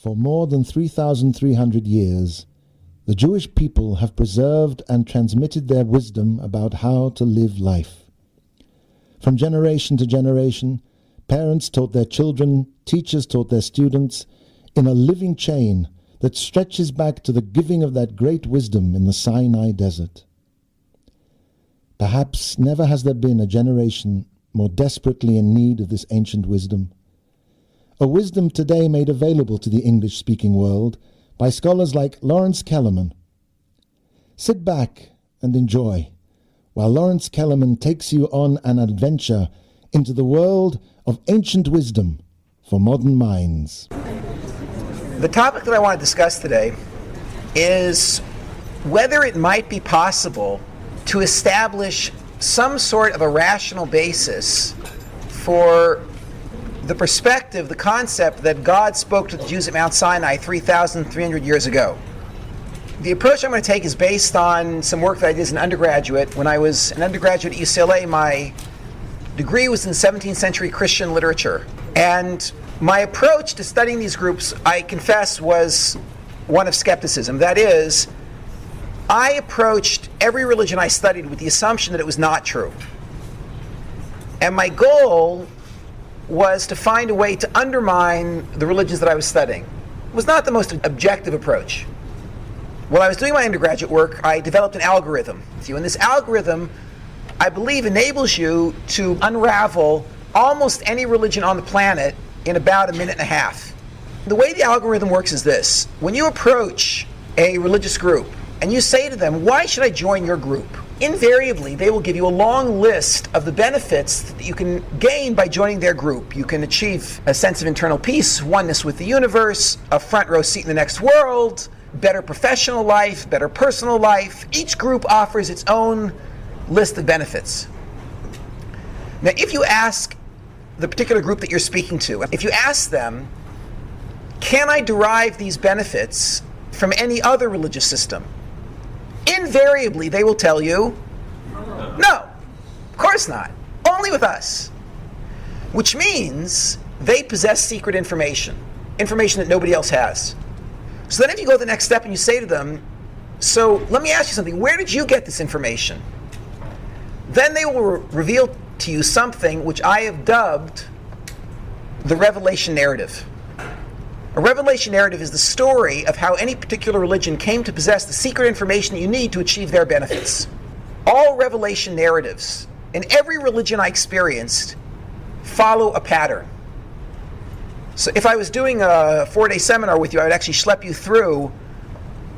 For more than 3,300 years, the Jewish people have preserved and transmitted their wisdom about how to live life. From generation to generation, parents taught their children, teachers taught their students, in a living chain that stretches back to the giving of that great wisdom in the Sinai desert. Perhaps never has there been a generation more desperately in need of this ancient wisdom. A wisdom today made available to the English-speaking world by scholars like Lawrence Kellerman. Sit back and enjoy while Lawrence Kellerman takes you on an adventure into the world of ancient wisdom for modern minds. The topic that I want to discuss today is whether it might be possible to establish some sort of a rational basis for the perspective, the concept that God spoke to the Jews at Mount Sinai 3,300 years ago. The approach I'm going to take is based on some work that I did as an undergraduate. When I was an undergraduate at UCLA, my degree was in 17th century Christian literature. And my approach to studying these groups, I confess, was one of skepticism. That is, I approached every religion I studied with the assumption that it was not true. And my goal was to find a way to undermine the religions that I was studying. It was not the most objective approach. While I was doing my undergraduate work, I developed an algorithm. And this algorithm, I believe, enables you to unravel almost any religion on the planet in about a minute and a half. The way the algorithm works is this. When you approach a religious group and you say to them, why should I join your group? Invariably, they will give you a long list of the benefits that you can gain by joining their group. You can achieve a sense of internal peace, oneness with the universe, a front row seat in the next world, better professional life, better personal life. Each group offers its own list of benefits. Now, if you ask the particular group that you're speaking to, if you ask them, can I derive these benefits from any other religious system? Invariably, they will tell you, no, of course not. Only with us. Which means they possess secret information that nobody else has. So then if you go the next step and you say to them, so let me ask you something, where did you get this information? Then they will reveal to you something which I have dubbed the revelation narrative. A revelation narrative is the story of how any particular religion came to possess the secret information that you need to achieve their benefits. All revelation narratives, in every religion I experienced, follow a pattern. So if I was doing a 4-day seminar with you, I would actually schlep you through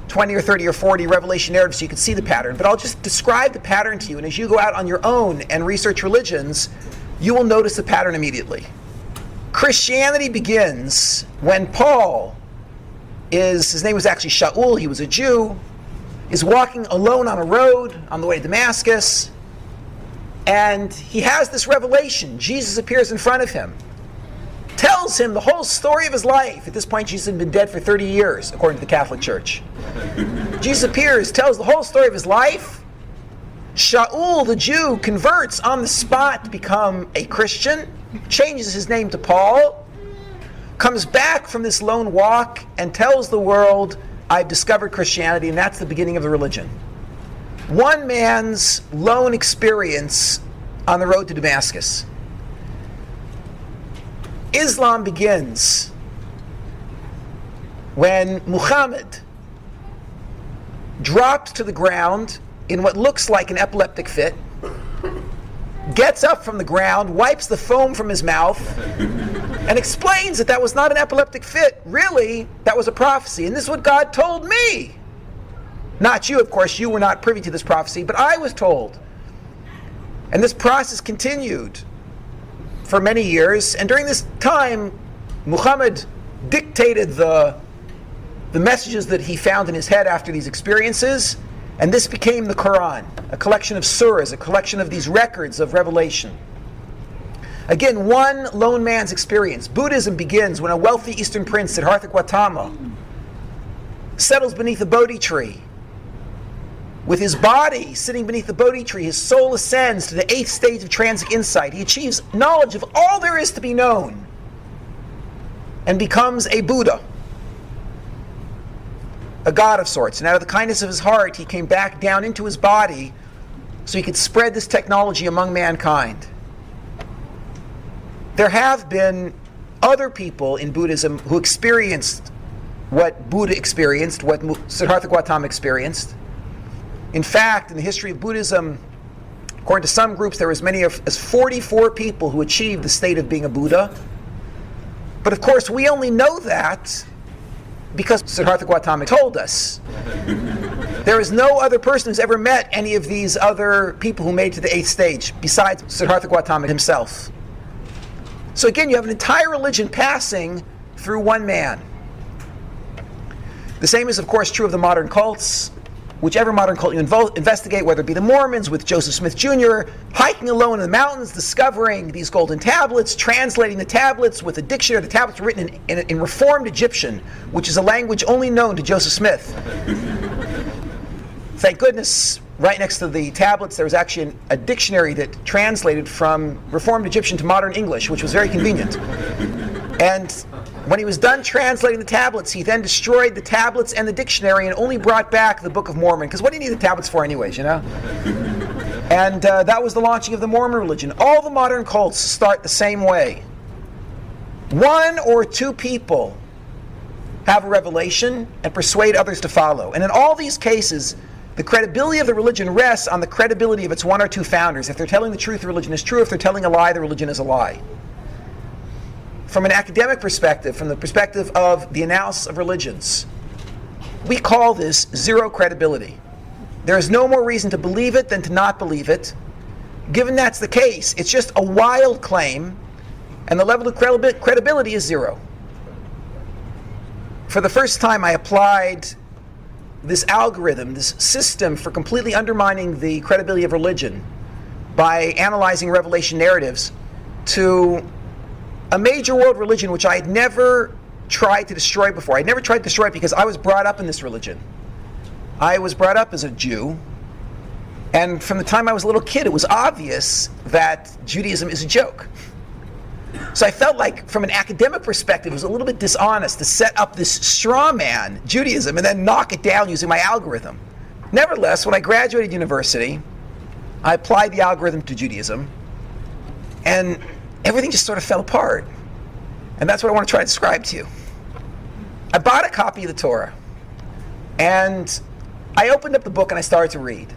20 or 30 or 40 revelation narratives so you could see the pattern. But I'll just describe the pattern to you, and as you go out on your own and research religions, you will notice the pattern immediately. Christianity begins when Paul his name was actually Shaul, he was a Jew, is walking alone on a road on the way to Damascus, and he has this revelation. Jesus appears in front of him, tells him the whole story of his life. At this point, Jesus had been dead for 30 years, according to the Catholic Church. Jesus appears, tells the whole story of his life. Shaul, the Jew, converts on the spot to become a Christian, changes his name to Paul, comes back from this lone walk and tells the world, I've discovered Christianity, and that's the beginning of the religion. One man's lone experience on the road to Damascus. Islam begins when Muhammad drops to the ground in what looks like an epileptic fit, gets up from the ground, wipes the foam from his mouth, and explains that that was not an epileptic fit. Really, that was a prophecy. And this is what God told me. Not you, of course. You were not privy to this prophecy, but I was told. And this process continued for many years. And during this time, Muhammad dictated the messages that he found in his head after these experiences. And this became the Quran, a collection of surahs, a collection of these records of revelation. Again, one lone man's experience. Buddhism begins when a wealthy Eastern prince, Siddhartha Gautama, settles beneath a Bodhi tree. With his body sitting beneath the Bodhi tree, his soul ascends to the 8th stage of transic insight. He achieves knowledge of all there is to be known and becomes a Buddha. a god of sorts. And out of the kindness of his heart, he came back down into his body so he could spread this technology among mankind. There have been other people in Buddhism who experienced what Buddha experienced, what Siddhartha Gautama experienced. In fact, in the history of Buddhism, according to some groups, there were as many as 44 people who achieved the state of being a Buddha. But of course, we only know that because Siddhartha Gautama told us. There is no other person who's ever met any of these other people who made it to the 8th stage besides Siddhartha Gautama himself. So again, you have an entire religion passing through one man. The same is, of course, true of the modern cults. Whichever modern cult you investigate, whether it be the Mormons with Joseph Smith Jr., hiking alone in the mountains, discovering these golden tablets, translating the tablets with a dictionary. The tablets were written in Reformed Egyptian, which is a language only known to Joseph Smith. Thank goodness, right next to the tablets, there was actually a dictionary that translated from Reformed Egyptian to modern English, which was very convenient. And when he was done translating the tablets, he then destroyed the tablets and the dictionary and only brought back the Book of Mormon. Because what do you need the tablets for anyways, you know? And that was the launching of the Mormon religion. All the modern cults start the same way. One or two people have a revelation and persuade others to follow. And in all these cases, the credibility of the religion rests on the credibility of its one or two founders. If they're telling the truth, the religion is true. If they're telling a lie, the religion is a lie. From an academic perspective, from the perspective of the analysis of religions, we call this zero credibility. There is no more reason to believe it than to not believe it. Given that's the case, it's just a wild claim, and the level of credibility is zero. For the first time, I applied this algorithm, this system for completely undermining the credibility of religion by analyzing revelation narratives to a major world religion which I had never tried to destroy before. I'd never tried to destroy it because I was brought up in this religion. I was brought up as a Jew, and from the time I was a little kid, it was obvious that Judaism is a joke. So I felt like, from an academic perspective, it was a little bit dishonest to set up this straw man, Judaism, and then knock it down using my algorithm. Nevertheless, when I graduated university, I applied the algorithm to Judaism, and everything just sort of fell apart. And that's what I want to try to describe to you. I bought a copy of the Torah, and I opened up the book and I started to read.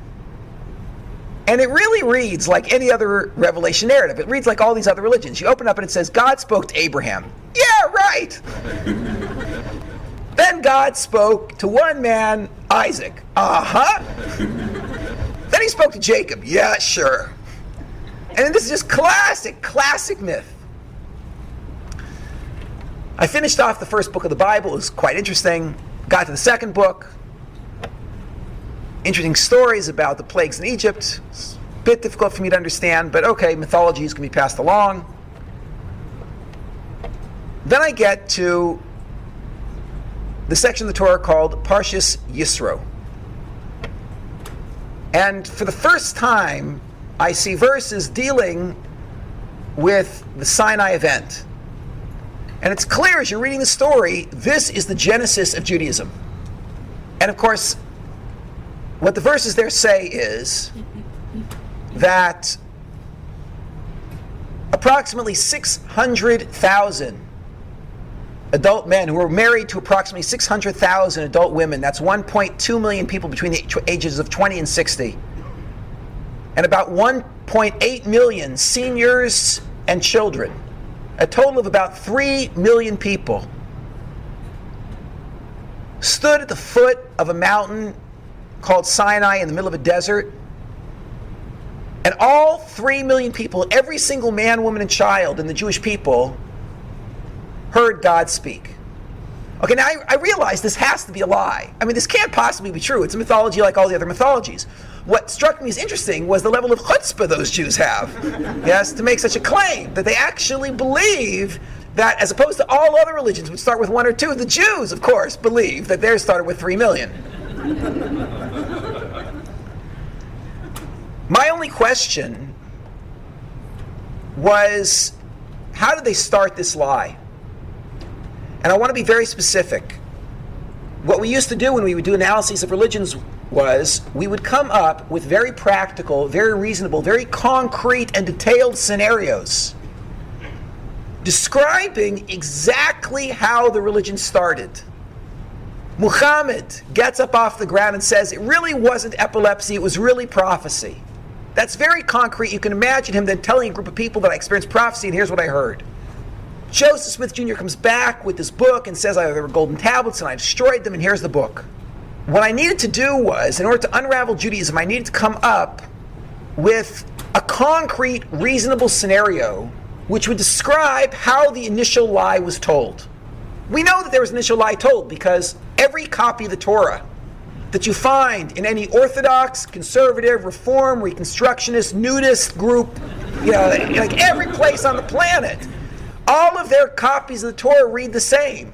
And it really reads like any other revelation narrative. It reads like all these other religions. You open up and it says, God spoke to Abraham. Yeah, right! Then God spoke to one man, Isaac. Uh-huh. Then he spoke to Jacob. Yeah, sure. And this is just classic myth. I finished off the first book of the Bible. It was quite interesting. Got to the second book. Interesting stories about the plagues in Egypt. It's a bit difficult for me to understand, but okay, mythologies can be passed along. Then I get to the section of the Torah called Parshas Yisro. And for the first time, I see verses dealing with the Sinai event. And it's clear as you're reading the story, this is the genesis of Judaism. And of course, what the verses there say is that approximately 600,000 adult men who were married to approximately 600,000 adult women, that's 1.2 million people between the ages of 20 and 60, and about 1.8 million seniors and children, a total of about 3 million people, stood at the foot of a mountain called Sinai in the middle of a desert, and all 3 million people, every single man, woman, and child in the Jewish people, heard God speak. Okay, now I realize this has to be a lie. I mean, this can't possibly be true. It's a mythology like all the other mythologies. What struck me as interesting was the level of chutzpah those Jews have, yes, to make such a claim, that they actually believe that, as opposed to all other religions which start with 1 or 2, the Jews, of course, believe that theirs started with 3 million. My only question was, how did they start this lie? And I want to be very specific. what we used to do when we would do analyses of religions was we would come up with very practical, very reasonable, very concrete and detailed scenarios describing exactly how the religion started. Muhammad gets up off the ground and says it really wasn't epilepsy, it was really prophecy. That's very concrete. You can imagine him then telling a group of people that I experienced prophecy and here's what I heard. Joseph Smith Jr. comes back with this book and says there were golden tablets and I destroyed them and here's the book. What I needed to do was, in order to unravel Judaism, I needed to come up with a concrete, reasonable scenario which would describe how the initial lie was told. We know that there was an initial lie told because every copy of the Torah that you find in any Orthodox, Conservative, Reform, Reconstructionist, Nudist group, like every place on the planet, all of their copies of the Torah read the same.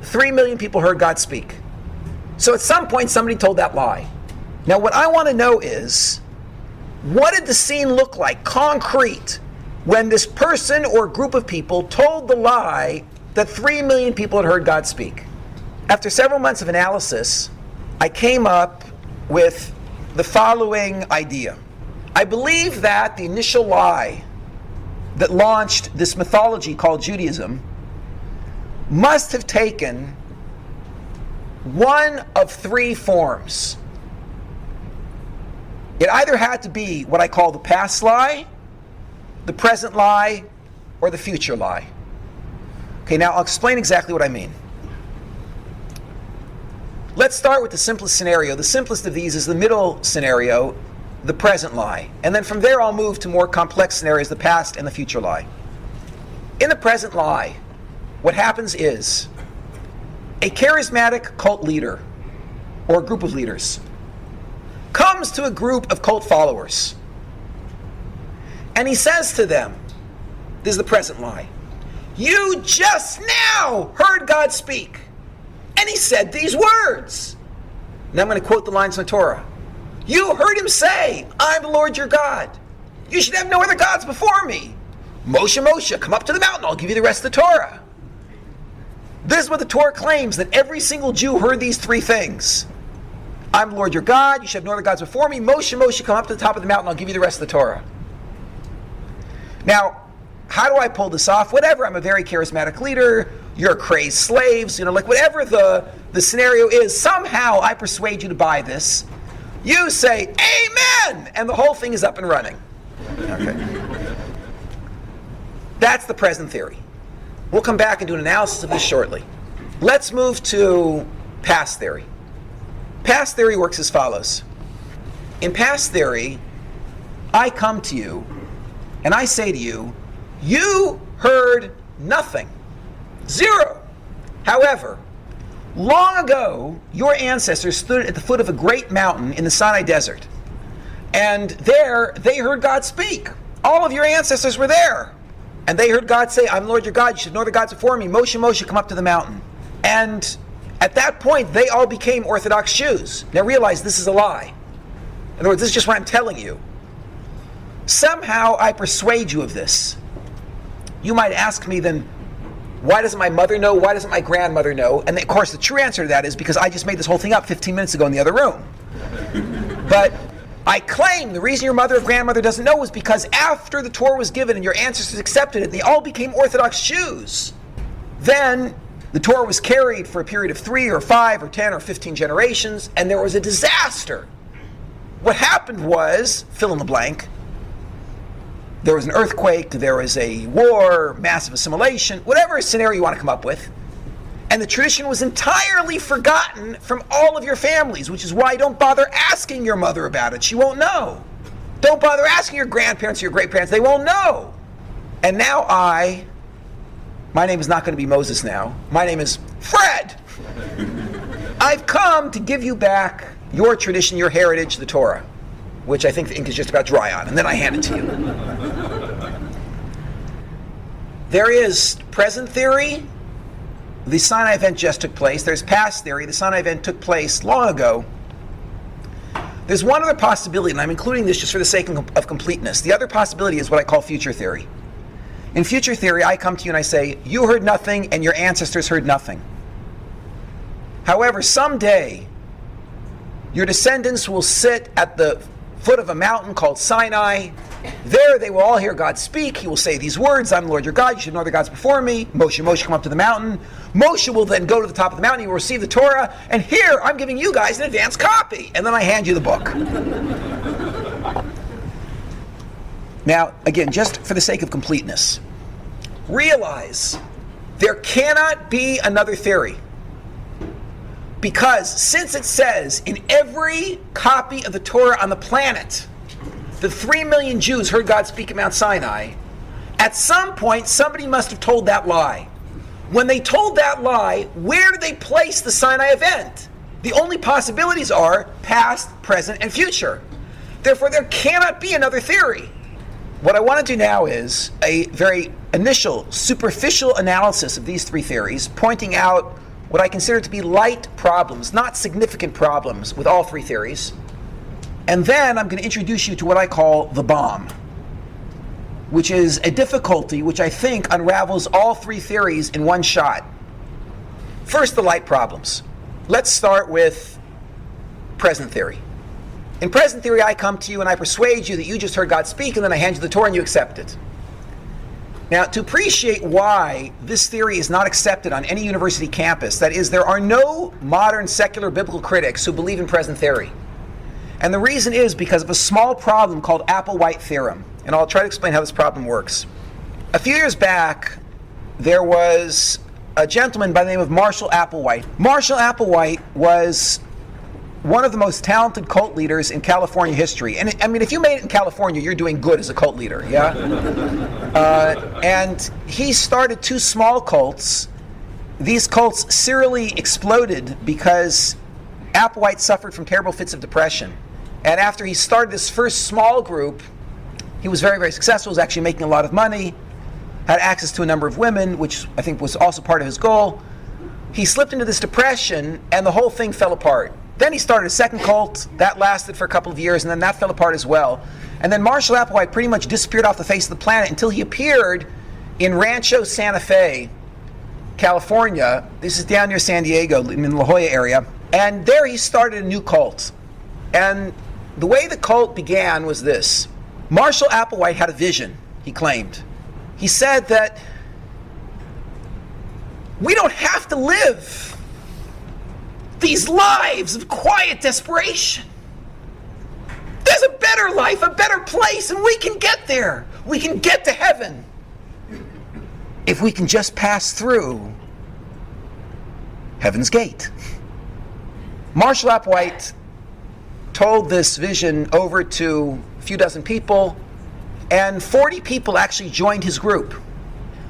3 million people heard God speak. So at some point somebody told that lie. Now what I want to know is, what did the scene look like, concrete, when this person or group of people told the lie that 3 million people had heard God speak? After several months of analysis, I came up with the following idea. I believe that the initial lie that launched this mythology called Judaism must have taken one of 3 forms. It either had to be what I call the past lie, the present lie, or the future lie. Okay, now I'll explain exactly what I mean. Let's start with the simplest scenario. The simplest of these is the middle scenario, the present lie. And then from there I'll move to more complex scenarios, the past and the future lie. In the present lie, what happens is a charismatic cult leader or a group of leaders comes to a group of cult followers and he says to them, this is the present lie, "You just now heard God speak. And he said these words." Now I'm going to quote the lines from the Torah. "You heard him say, 'I'm the Lord your God. You should have no other gods before me. Moshe, Moshe, come up to the mountain, I'll give you the rest of the Torah.'" This is what the Torah claims, that every single Jew heard these 3 things. "I'm the Lord your God, you should have no other gods before me. Moshe, Moshe, come up to the top of the mountain, I'll give you the rest of the Torah." Now, how do I pull this off? Whatever, I'm a very charismatic leader, you're crazed slaves, like whatever the scenario is, somehow I persuade you to buy this. You say, "Amen!" and the whole thing is up and running. Okay. That's the present theory. We'll come back and do an analysis of this shortly. Let's move to past theory. Past theory works as follows. In past theory, I come to you and I say to you, "You heard nothing. 0. However, long ago, your ancestors stood at the foot of a great mountain in the Sinai desert. And there, they heard God speak. All of your ancestors were there. And they heard God say, 'I'm the Lord your God, you should have no other gods before me. Moshe, Moshe, come up to the mountain.' And at that point, they all became Orthodox Jews." Now realize this is a lie. In other words, this is just what I'm telling you. Somehow I persuade you of this. You might ask me then, why doesn't my mother know? Why doesn't my grandmother know? And of course the true answer to that is because I just made this whole thing up 15 minutes ago in the other room. But I claim the reason your mother or grandmother doesn't know was because after the Torah was given and your ancestors accepted it, they all became Orthodox Jews. Then the Torah was carried for a period of 3 or 5 or 10 or 15 generations, and there was a disaster. What happened was, fill in the blank, there was an earthquake, there was a war, massive assimilation, whatever scenario you want to come up with. And the tradition was entirely forgotten from all of your families, which is why don't bother asking your mother about it. She won't know. Don't bother asking your grandparents or your great-parents. They won't know. And now my name is not going to be Moses now. My name is Fred. I've come to give you back your tradition, your heritage, the Torah, which I think the ink is just about dry on, and then I hand it to you. There is present theory. The Sinai event just took place. There's past theory. The Sinai event took place long ago. There's one other possibility, and I'm including this just for the sake of completeness. The other possibility is what I call future theory. In future theory, I come to you and I say, you heard nothing and your ancestors heard nothing. However, someday, your descendants will sit at the foot of a mountain called Sinai. There they will all hear God speak. He will say these words, I'm the Lord your God, you should know other gods before me. Moshe come up to the mountain. Moshe will then go to the top of the mountain, he will receive the Torah, and here I'm giving you guys an advanced copy, and then I hand you the book. Now, again, just for the sake of completeness, realize there cannot be another theory. Because since it says in every copy of the Torah on the planet, the 3 million Jews heard God speak at Mount Sinai, at some point somebody must have told that lie. When they told that lie, where did they place the Sinai event? The only possibilities are past, present, and future. Therefore, there cannot be another theory. What I want to do now is a very initial, superficial analysis of these three theories, pointing out what I consider to be light problems, not significant problems, with all three theories. And then I'm going to introduce you to what I call the bomb, which is a difficulty which I think unravels all three theories in one shot. First, the light problems. Let's start with present theory. In present theory, I come to you and I persuade you that you just heard God speak, and then I hand you the Torah and you accept it. Now, to appreciate why this theory is not accepted on any university campus, that is, there are no modern secular biblical critics who believe in present theory. And the reason is because of a small problem called Applewhite theorem. And I'll try to explain how this problem works. A few years back, there was a gentleman by the name of Marshall Applewhite. Marshall Applewhite was one of the most talented cult leaders in California history. And I mean, if you made it in California, you're doing good as a cult leader, yeah? And he started two small cults. These cults serially exploded because Applewhite suffered from terrible fits of depression. And after he started this first small group, he was very, very successful, was actually making a lot of money, had access to a number of women, which I think was also part of his goal. He slipped into this depression, and the whole thing fell apart. Then he started a second cult. That lasted for a couple of years, and then that fell apart as well. And then Marshall Applewhite pretty much disappeared off the face of the planet until he appeared in Rancho Santa Fe, California. This is down near San Diego, in the La Jolla area. And there he started a new cult. And the way the cult began was this. Marshall Applewhite had a vision, he claimed. He said that we don't have to live these lives of quiet desperation. There's a better life, a better place, and we can get there. We can get to heaven if we can just pass through Heaven's Gate. Marshall Applewhite told this vision over to a few dozen people, and 40 people actually joined his group.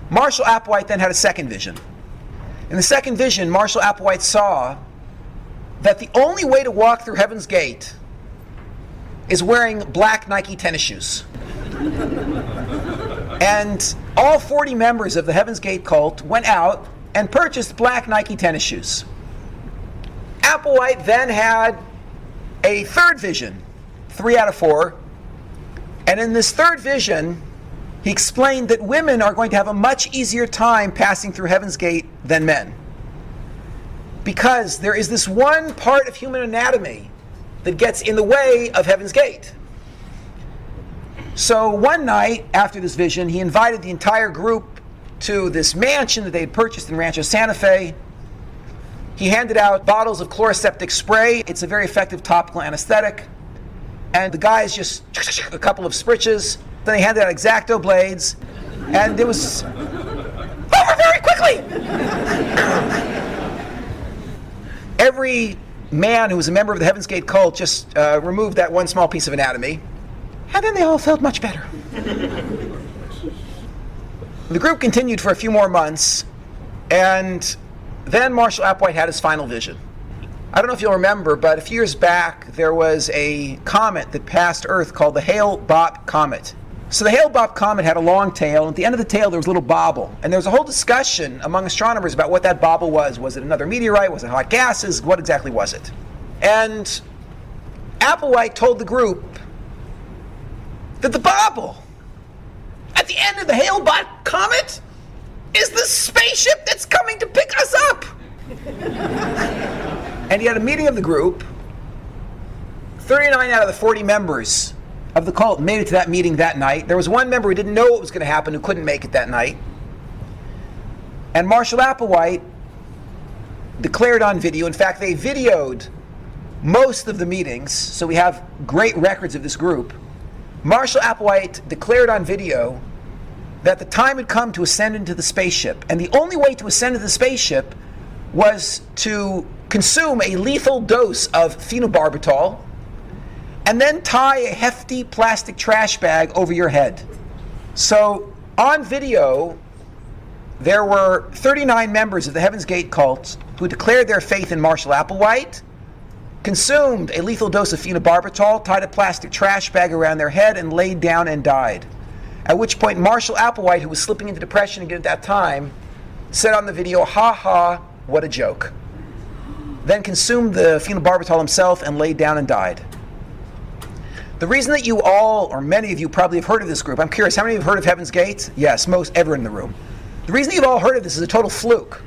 Marshall Applewhite then had a second vision. In the second vision, Marshall Applewhite saw that the only way to walk through Heaven's Gate is wearing black Nike tennis shoes. And all 40 members of the Heaven's Gate cult went out and purchased black Nike tennis shoes. Applewhite then had a third vision, 3 out of 4. And in this third vision, he explained that women are going to have a much easier time passing through Heaven's Gate than men. Because there is this one part of human anatomy that gets in the way of Heaven's Gate. So one night after this vision, he invited the entire group to this mansion that they had purchased in Rancho Santa Fe. He handed out bottles of chloroseptic spray. It's a very effective topical anesthetic. And the guys just a couple of spritches. Then he handed out X-Acto blades. And it was over very quickly. Every man who was a member of the Heaven's Gate cult just removed that one small piece of anatomy, and then they all felt much better. The group continued for a few more months, and then Marshall Applewhite had his final vision. I don't know if you'll remember, but a few years back, there was a comet that passed Earth called the Hale-Bopp comet. So the Hale-Bopp comet had a long tail, and at the end of the tail there was a little bobble. And there was a whole discussion among astronomers about what that bobble was. Was it another meteorite? Was it hot gases? What exactly was it? And Applewhite told the group that the bobble at the end of the Hale-Bopp comet is the spaceship that's coming to pick us up. And he had a meeting of the group. 39 out of the 40 members of the cult made it to that meeting that night. There was one member who didn't know what was going to happen, who couldn't make it that night. And Marshall Applewhite declared on video, in fact, they videoed most of the meetings, so we have great records of this group. Marshall Applewhite declared on video that the time had come to ascend into the spaceship, and the only way to ascend into the spaceship was to consume a lethal dose of phenobarbital and then tie a hefty plastic trash bag over your head. So on video, there were 39 members of the Heaven's Gate cult who declared their faith in Marshall Applewhite, consumed a lethal dose of phenobarbital, tied a plastic trash bag around their head, and laid down and died. At which point Marshall Applewhite, who was slipping into depression again at that time, said on the video, "Ha ha, what a joke." Then consumed the phenobarbital himself and laid down and died. The reason that you all, or many of you probably have heard of this group, I'm curious, how many of you have heard of Heaven's Gate? Yes, most, everyone in the room. The reason that you've all heard of this is a total fluke.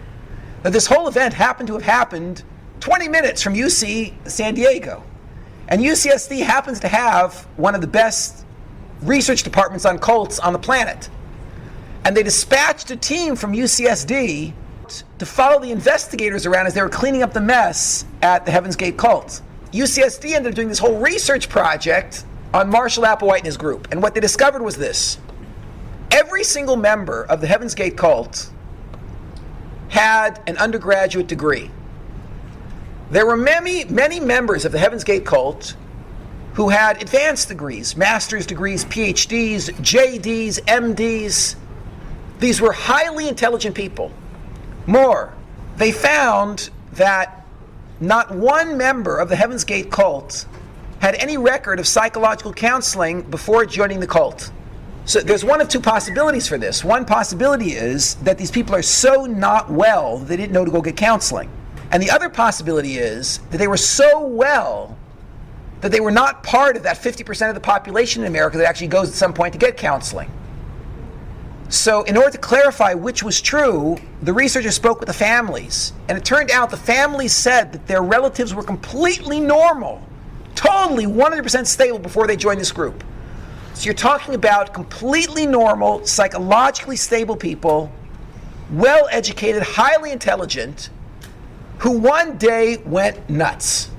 That this whole event happened to have happened 20 minutes from UC San Diego. And UCSD happens to have one of the best research departments on cults on the planet. And they dispatched a team from UCSD to follow the investigators around as they were cleaning up the mess at the Heaven's Gate cult. UCSD ended up doing this whole research project on Marshall Applewhite and his group. And what they discovered was this. Every single member of the Heaven's Gate cult had an undergraduate degree. There were many members of the Heaven's Gate cult who had advanced degrees, master's degrees, PhDs, JDs, MDs. These were highly intelligent people. More, they found that not one member of the Heaven's Gate cult had any record of psychological counseling before joining the cult. So there's one of two possibilities for this. One possibility is that these people are so not well that they didn't know to go get counseling. And the other possibility is that they were so well that they were not part of that 50% of the population in America that actually goes at some point to get counseling. So in order to clarify which was true, the researchers spoke with the families. And it turned out the families said that their relatives were completely normal, totally 100% stable before they joined this group. So you're talking about completely normal, psychologically stable people, well-educated, highly intelligent, who one day went nuts.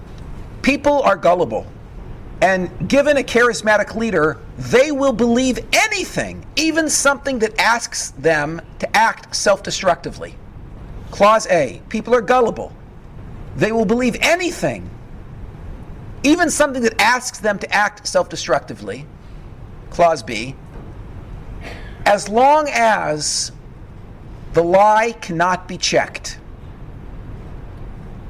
People are gullible. And given a charismatic leader, they will believe anything, even something that asks them to act self-destructively. Clause A, people are gullible. They will believe anything, even something that asks them to act self-destructively. Clause B, as long as the lie cannot be checked.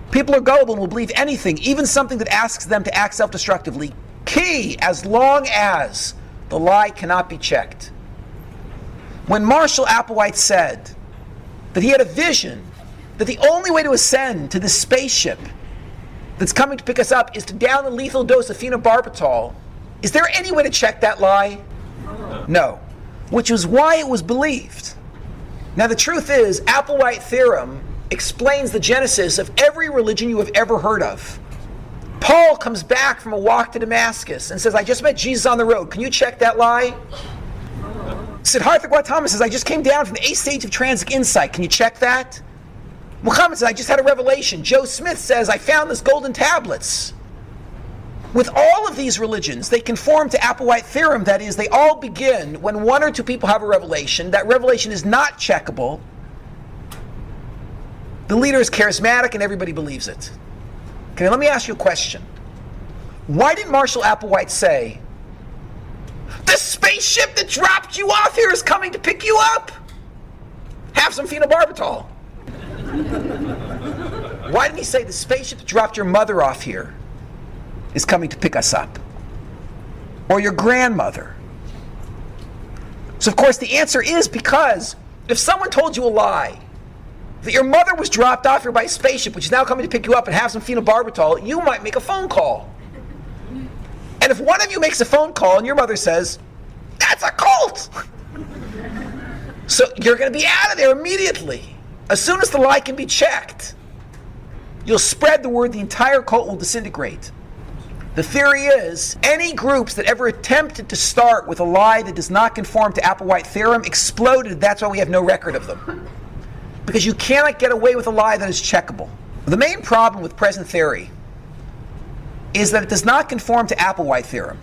People are gullible and will believe anything, even something that asks them to act self-destructively. Key, as long as the lie cannot be checked. When Marshall Applewhite said that he had a vision that the only way to ascend to this spaceship that's coming to pick us up is to down a lethal dose of phenobarbital, is there any way to check that lie? No. Which was why it was believed. Now the truth is, Applewhite theorem explains the genesis of every religion you have ever heard of. Paul comes back from a walk to Damascus and says, I just met Jesus on the road. Can you check that lie? Siddhartha Gautama says, I just came down from the 8th stage of transic insight. Can you check that? Muhammad says, I just had a revelation. Joe Smith says, I found this golden tablets. With all of these religions, they conform to Applewhite theorem. That is, they all begin when one or two people have a revelation. That revelation is not checkable. The leader is charismatic and everybody believes it. Okay, let me ask you a question. Why did Marshall Applewhite say, the spaceship that dropped you off here is coming to pick you up? Have some phenobarbital. Why didn't he say the spaceship that dropped your mother off here is coming to pick us up? Or your grandmother? So of course the answer is because if someone told you a lie, that your mother was dropped off here by a spaceship which is now coming to pick you up and have some phenobarbital, you might make a phone call. And if one of you makes a phone call and your mother says, that's a cult! So you're going to be out of there immediately, as soon as the lie can be checked. you'll spread the word, the entire cult will disintegrate. The theory is, any groups that ever attempted to start with a lie that does not conform to Applewhite theorem exploded. That's why we have no record of them. Because you cannot get away with a lie that is checkable. The main problem with present theory is that it does not conform to Applewhite theorem.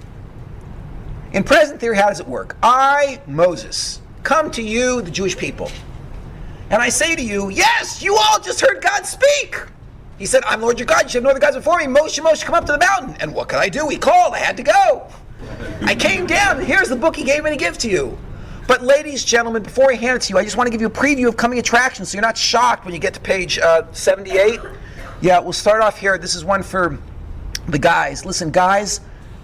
In present theory, how does it work? I, Moses, come to you, the Jewish people, and I say to you, yes, you all just heard God speak. He said, I'm Lord your God, you should have no other gods before me. Moshe, Moshe, come up to the mountain. And what could I do? He called, I had to go. I came down, and here's the book he gave me to give to you. But ladies, gentlemen, before I hand it to you, I just want to give you a preview of coming attractions so you're not shocked when you get to page 78. Yeah, we'll start off here. This is one for the guys. Listen, guys,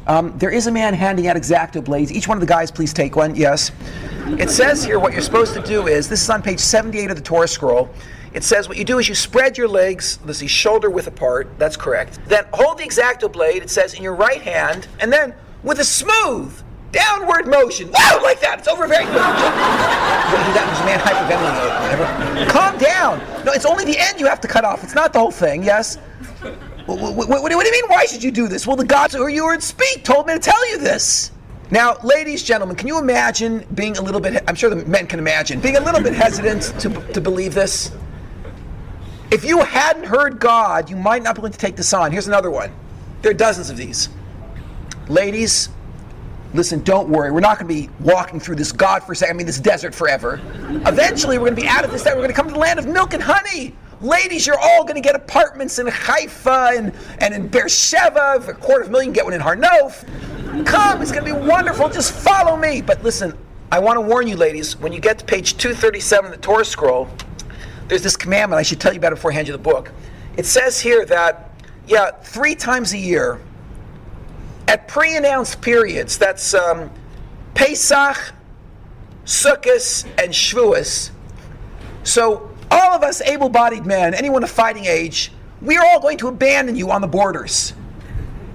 there is a man handing out X-Acto blades. Each one of the guys, please take one. Yes. It says here what you're supposed to do is, this is on page 78 of the Torah scroll. It says what you do is you spread your legs, let's see, shoulder width apart. That's correct. Then hold the X-Acto blade, it says, in your right hand, and then with a smooth downward motion. Wow, like that. It's over very quickly. That was a man hyperventilating. Whatever. Calm down. No, it's only the end you have to cut off. It's not the whole thing, yes? What do you mean, why should you do this? Well, the gods who you heard speak told me to tell you this. Now, ladies, gentlemen, can you imagine being a little bit, I'm sure the men can imagine, being a little bit hesitant to believe this? If you hadn't heard God, you might not be willing to take this on. Here's another one. There are dozens of these. Ladies, listen, don't worry. We're not going to be walking through this this desert forever. Eventually, we're going to be out of this. We're going to come to the land of milk and honey. Ladies, you're all going to get apartments in Haifa and in Beersheba. For $250,000, get one in Harnof. Come, it's going to be wonderful. Just follow me. But listen, I want to warn you, ladies, when you get to page 237 of the Torah scroll, there's this commandment. I should tell you about it before I hand you the book. It says here that, 3 times a year, at pre-announced periods, that's Pesach, Sukkot, and Shavuos. So all of us able-bodied men, anyone of fighting age, we are all going to abandon you on the borders.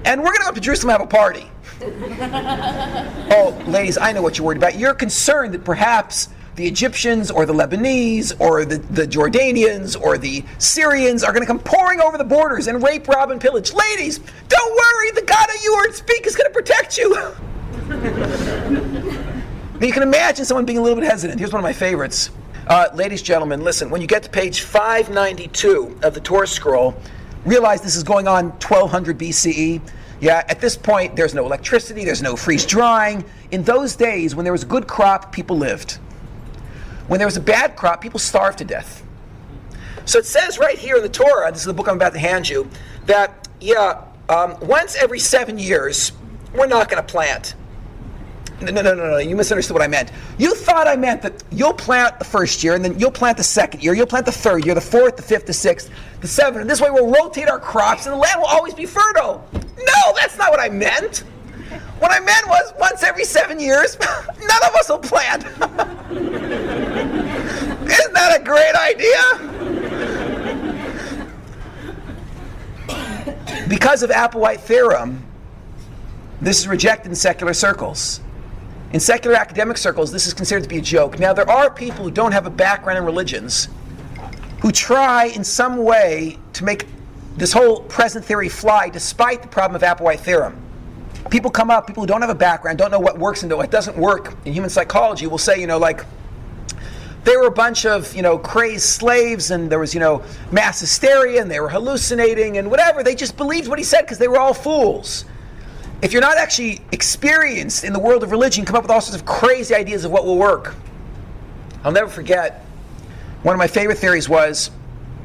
And we're going to go up to Jerusalem and have a party. Oh, ladies, I know what you're worried about. You're concerned that perhaps the Egyptians or the Lebanese or the Jordanians or the Syrians are going to come pouring over the borders and rape, rob, and pillage. Ladies, don't worry. The God of you heard speak is going to protect you. Now you can imagine someone being a little bit hesitant. Here's one of my favorites. Ladies, gentlemen, listen. When you get to page 592 of the Torah scroll, realize this is going on 1200 BCE. Yeah, at this point, there's no electricity, there's no freeze drying. In those days, when there was a good crop, people lived. When there was a bad crop, people starved to death. So it says right here in the Torah, this is the book I'm about to hand you, that, once every 7 years, we're not going to plant. No, you misunderstood what I meant. You thought I meant that you'll plant the first year, and then you'll plant the second year, you'll plant the third year, the fourth, the fifth, the sixth, the seventh, and this way we'll rotate our crops, and the land will always be fertile. No, that's not what I meant. What I meant was, once every 7 years, none of us will plant. Isn't that a great idea? Because of Applewhite theorem, this is rejected in secular circles. In secular academic circles, this is considered to be a joke. Now, there are people who don't have a background in religions who try in some way to make this whole present theory fly despite the problem of Applewhite theorem. People come up, people who don't have a background, don't know what works and what doesn't work in human psychology, will say, they were a bunch of, crazed slaves, and there was, mass hysteria, and they were hallucinating, and whatever. They just believed what he said because they were all fools. If you're not actually experienced in the world of religion, you come up with all sorts of crazy ideas of what will work. I'll never forget, one of my favorite theories was,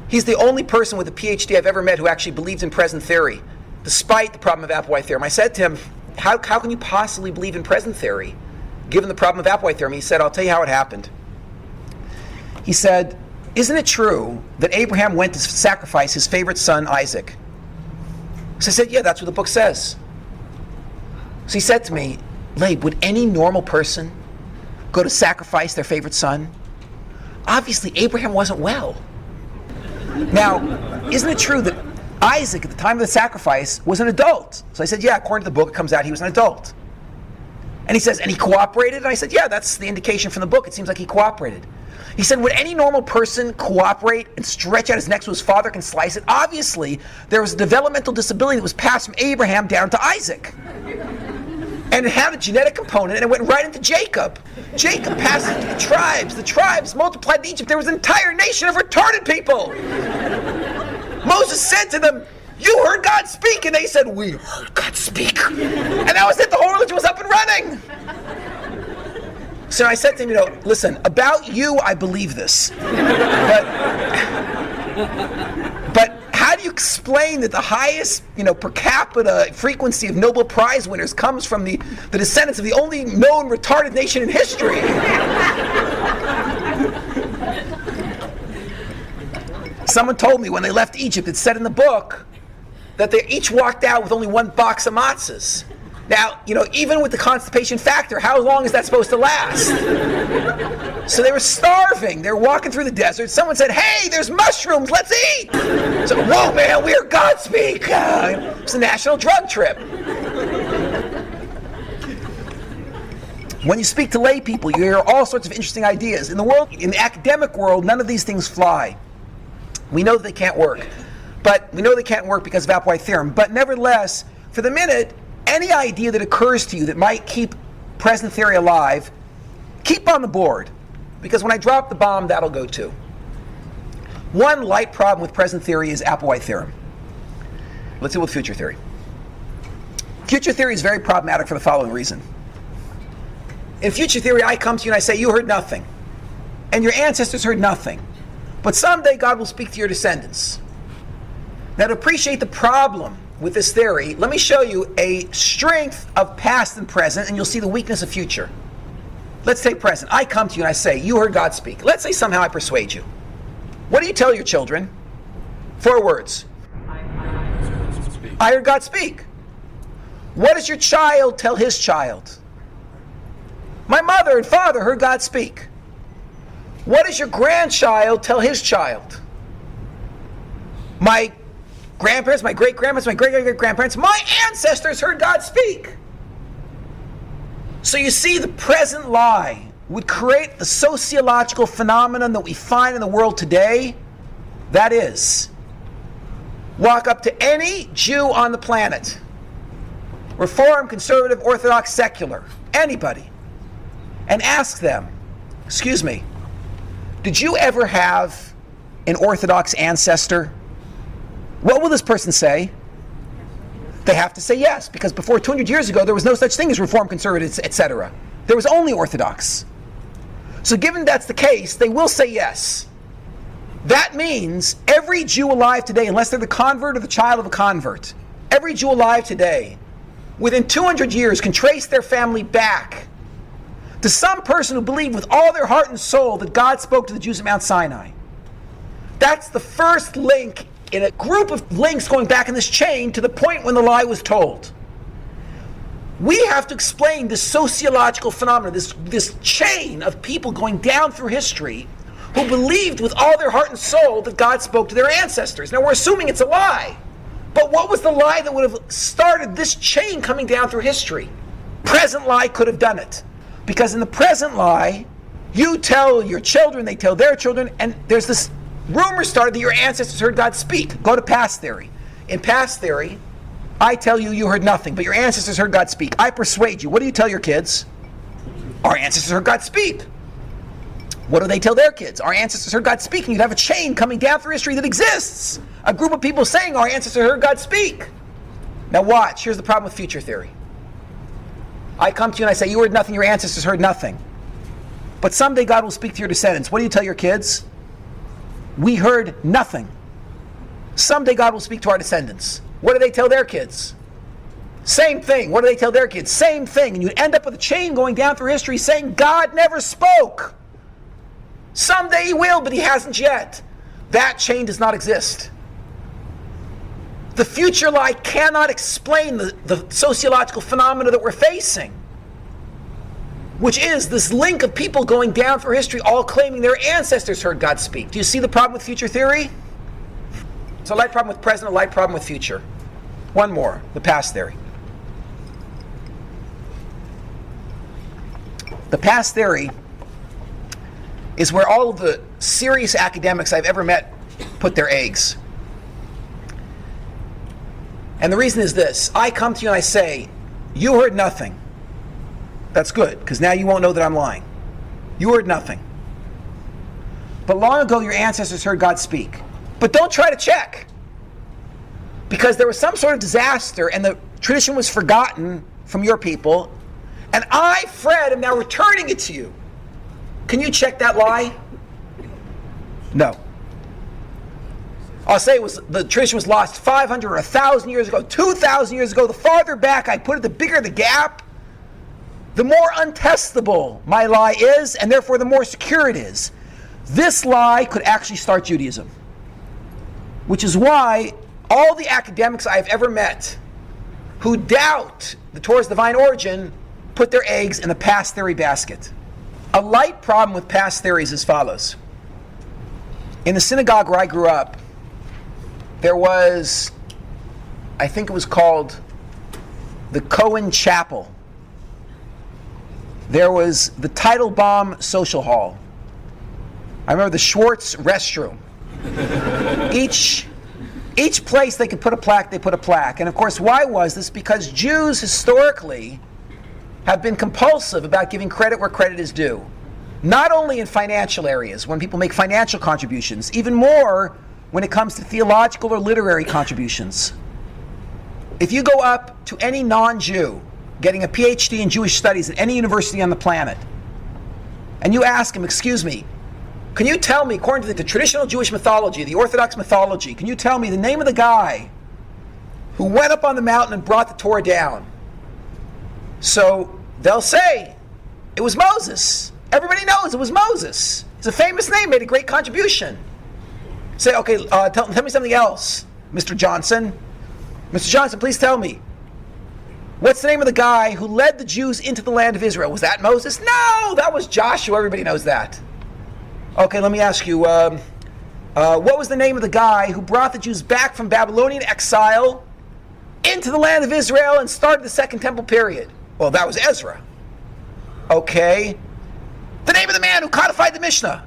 he's the only person with a PhD I've ever met who actually believed in present theory, despite the problem of Applewhite theorem. I said to him, how can you possibly believe in present theory, given the problem of Applewhite theorem? He said, I'll tell you how it happened. He said, isn't it true that Abraham went to sacrifice his favorite son, Isaac? So I said, yeah, that's what the book says. So he said to me, Leib, would any normal person go to sacrifice their favorite son? Obviously, Abraham wasn't well. Now, isn't it true that Isaac, at the time of the sacrifice, was an adult? So I said, yeah, according to the book, it comes out he was an adult. And he says, and he cooperated? And I said, yeah, that's the indication from the book. It seems like he cooperated. He said, would any normal person cooperate and stretch out his neck so his father can slice it? Obviously, there was a developmental disability that was passed from Abraham down to Isaac. And it had a genetic component, and it went right into Jacob. Jacob passed it to the tribes. The tribes multiplied in Egypt. There was an entire nation of retarded people. Moses said to them, you heard God speak. And they said, we heard God speak. And that was it. The whole religion was up and running. So I said to him, listen, about you, I believe this. But how do you explain that the highest, per capita frequency of Nobel Prize winners comes from the descendants of the only known retarded nation in history? Someone told me when they left Egypt, it said in the book that they each walked out with only one box of matzahs. Now, even with the constipation factor, how long is that supposed to last? So they were starving. They were walking through the desert. Someone said, hey, there's mushrooms, let's eat. So, whoa, man, we heard God speak. It's a national drug trip. When you speak to lay people, you hear all sorts of interesting ideas. In the academic world, none of these things fly. We know that they can't work. But we know they can't work because of Applewhite theorem. But nevertheless, for the minute, any idea that occurs to you that might keep present theory alive, keep on the board. Because when I drop the bomb, that'll go too. One light problem with present theory is Applewhite theorem. Let's deal with future theory. Future theory is very problematic for the following reason. In future theory, I come to you and I say, you heard nothing. And your ancestors heard nothing. But someday God will speak to your descendants. Now, to appreciate the problem with this theory, let me show you a strength of past and present, and you'll see the weakness of future. Let's take present. I come to you and I say, you heard God speak. Let's say somehow I persuade you. What do you tell your children? 4 words. I heard God speak. What does your child tell his child? My mother and father heard God speak. What does your grandchild tell his child? My grandparents, my great-grandparents, my great-great-great-grandparents, my ancestors heard God speak. So you see, the present lie would create the sociological phenomenon that we find in the world today. That is, walk up to any Jew on the planet, Reform, conservative, Orthodox, secular, anybody, and ask them, excuse me, did you ever have an Orthodox ancestor? What will this person say? They have to say yes, because before 200 years ago, there was no such thing as Reform, conservatives, etc. There was only Orthodox. So given that's the case, they will say yes. That means every Jew alive today, unless they're the convert or the child of a convert, every Jew alive today, within 200 years, can trace their family back to some person who believed with all their heart and soul that God spoke to the Jews at Mount Sinai. That's the first link in a group of links going back in this chain to the point when the lie was told. We have to explain this sociological phenomenon, this chain of people going down through history who believed with all their heart and soul that God spoke to their ancestors. Now we're assuming it's a lie. But what was the lie that would have started this chain coming down through history? Present lie could have done it. Because in the present lie, you tell your children, they tell their children, and there's this rumor started that your ancestors heard God speak. Go to past theory. In past theory, I tell you, you heard nothing, but your ancestors heard God speak. I persuade you. What do you tell your kids? Our ancestors heard God speak. What do they tell their kids? Our ancestors heard God speak. And you'd have a chain coming down through history that exists. A group of people saying our ancestors heard God speak. Now watch. Here's the problem with future theory. I come to you and I say, you heard nothing, your ancestors heard nothing. But someday God will speak to your descendants. What do you tell your kids? We heard nothing. Someday God will speak to our descendants. What do they tell their kids? Same thing. What do they tell their kids? Same thing. And you end up with a chain going down through history saying God never spoke. Someday he will, but he hasn't yet. That chain does not exist. The future lie cannot explain the sociological phenomena that we're facing, which is this link of people going down through history all claiming their ancestors heard God speak. Do you see the problem with future theory? It's a light problem with present, a light problem with future. One more, the past theory. The past theory is where all of the serious academics I've ever met put their eggs. And the reason is this. I come to you and I say, you heard nothing. That's good, because now you won't know that I'm lying. You heard nothing. But long ago your ancestors heard God speak. But don't try to check. Because there was some sort of disaster and the tradition was forgotten from your people. And I, Fred, am now returning it to you. Can you check that lie? No. I'll say the tradition was lost 500 or 1,000 years ago, 2,000 years ago. The farther back I put it, the bigger the gap, the more untestable my lie is, and therefore the more secure it is. This lie could actually start Judaism. Which is why all the academics I've ever met who doubt the Torah's divine origin put their eggs in the past theory basket. A light problem with past theories is as follows. In the synagogue where I grew up, there was, I think it was called the Cohen Chapel. There was the Teitelbaum Social Hall. I remember the Schwartz restroom. Each place they could put a plaque, they put a plaque. And of course, why was this? Because Jews historically have been compulsive about giving credit where credit is due. Not only in financial areas, when people make financial contributions, even more when it comes to theological or literary contributions. If you go up to any non-Jew getting a PhD in Jewish studies at any university on the planet, and you ask him, excuse me, can you tell me, according to the traditional Jewish mythology, the Orthodox mythology, can you tell me the name of the guy who went up on the mountain and brought the Torah down? So they'll say, it was Moses. Everybody knows it was Moses. It's a famous name, made a great contribution. Say, okay, tell me something else, Mr. Johnson. Mr. Johnson, please tell me. What's the name of the guy who led the Jews into the land of Israel? Was that Moses? No, that was Joshua. Everybody knows that. Okay, let me ask you, what was the name of the guy who brought the Jews back from Babylonian exile into the land of Israel and started the Second Temple period? Well, that was Ezra. Okay. The name of the man who codified the Mishnah?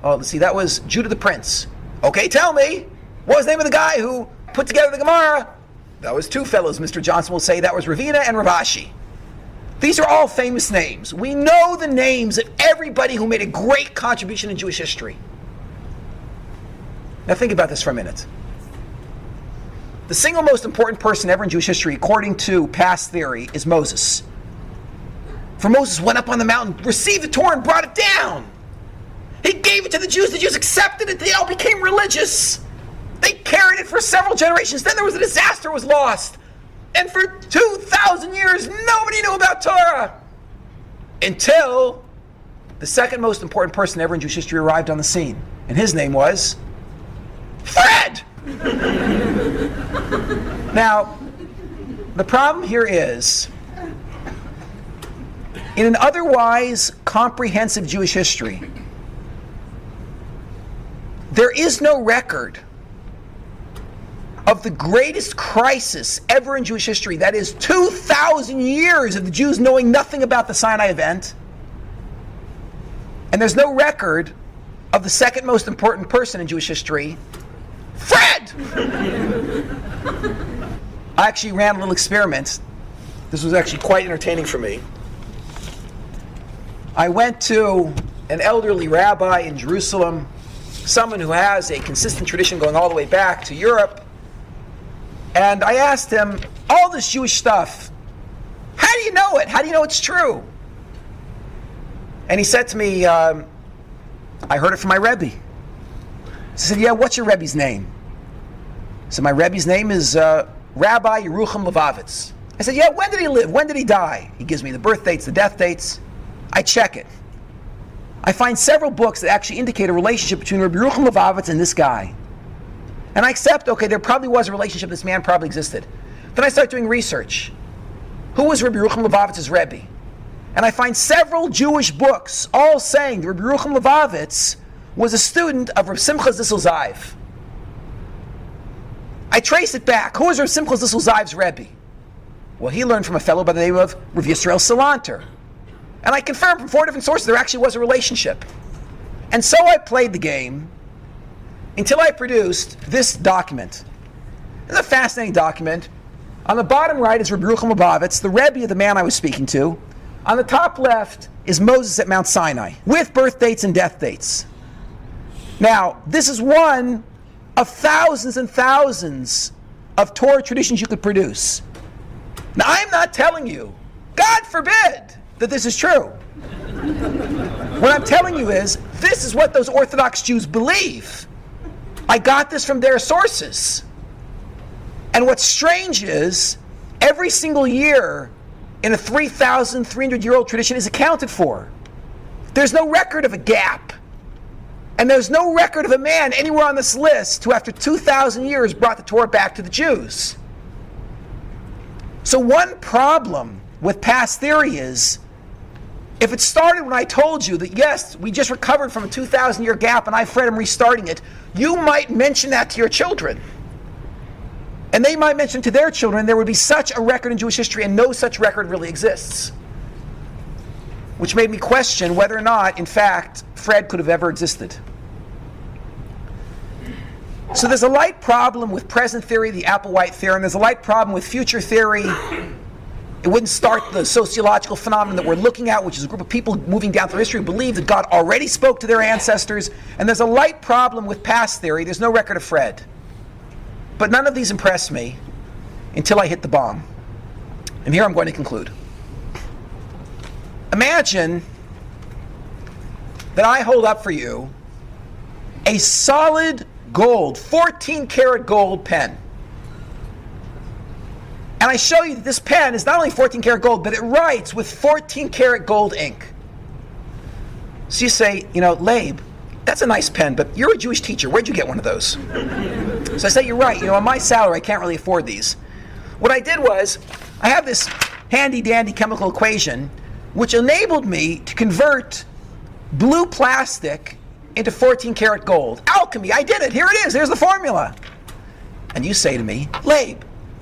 Oh, let's see, that was Judah the Prince. Okay, tell me, what was the name of the guy who put together the Gemara? That was two fellows, Mr. Johnson will say. That was Ravina and Ravashi. These are all famous names. We know the names of everybody who made a great contribution in Jewish history. Now think about this for a minute. The single most important person ever in Jewish history, according to past theory, is Moses. For Moses went up on the mountain, received the Torah, and brought it down. He gave it to the Jews accepted it, they all became religious. They carried it for several generations. Then there was a disaster, was lost. And for 2,000 years, nobody knew about Torah. Until the second most important person ever in Jewish history arrived on the scene. And his name was Fred! Now, the problem here is, in an otherwise comprehensive Jewish history, there is no record of the greatest crisis ever in Jewish history. That is 2,000 years of the Jews knowing nothing about the Sinai event. And there's no record of the second most important person in Jewish history, Fred! I actually ran a little experiment. This was actually quite entertaining for me. I went to an elderly rabbi in Jerusalem, someone who has a consistent tradition going all the way back to Europe, and I asked him, all this Jewish stuff, how do you know it? How do you know it's true? And he said to me, I heard it from my Rebbe. I said, yeah, what's your Rebbe's name? So my Rebbe's name is Rabbi Yerucham Levavitz. I said, yeah, when did he live? When did he die? He gives me the birth dates, the death dates. I check it. I find several books that actually indicate a relationship between Rabbi Yerucham Levavitz and this guy. And I accept, okay, there probably was a relationship, this man probably existed. Then I start doing research. Who was Rabbi Yerucham Levavitz's Rebbe? And I find several Jewish books all saying that Rabbi Yerucham Levavitz was a student of Rav Simcha Zissel Ziv. I trace it back. Who was Rav Simcha Zissel Ziv's Rebbe? Well, he learned from a fellow by the name of Rav Yisrael Salanter. And I confirmed from 4 different sources there actually was a relationship. And so I played the game until I produced this document. It's a fascinating document. On the bottom right is Rabbi Yerucham Lubavitz, the Rebbe of the man I was speaking to. On the top left is Moses at Mount Sinai, with birth dates and death dates. Now, this is one of thousands and thousands of Torah traditions you could produce. Now, I'm not telling you, God forbid, that this is true. What I'm telling you is, this is what those Orthodox Jews believe. I got this from their sources. And what's strange is, every single year in a 3,300-year-old tradition is accounted for. There's no record of a gap. And there's no record of a man anywhere on this list who, after 2,000 years, brought the Torah back to the Jews. So one problem with past theory is, if it started when I told you that, yes, we just recovered from a 2,000-year gap and I afraid I'm restarting it, you might mention that to your children. And they might mention to their children there would be such a record in Jewish history, and no such record really exists. Which made me question whether or not, in fact, Fred could have ever existed. So there's a light problem with present theory, the Applewhite theorem. There's a light problem with future theory. It wouldn't start the sociological phenomenon that we're looking at, which is a group of people moving down through history who believe that God already spoke to their ancestors. And there's a light problem with past theory. There's no record of Fred. But none of these impressed me until I hit the bomb. And here I'm going to conclude. Imagine that I hold up for you a solid gold, 14-karat gold pen. And I show you that this pen is not only 14-karat gold, but it writes with 14-karat gold ink. So you say, Labe, that's a nice pen, but you're a Jewish teacher. Where'd you get one of those? So I say, you're right. On my salary, I can't really afford these. What I did was, I have this handy-dandy chemical equation which enabled me to convert blue plastic into 14-karat gold. Alchemy, I did it. Here it is. There's the formula. And you say to me, Labe,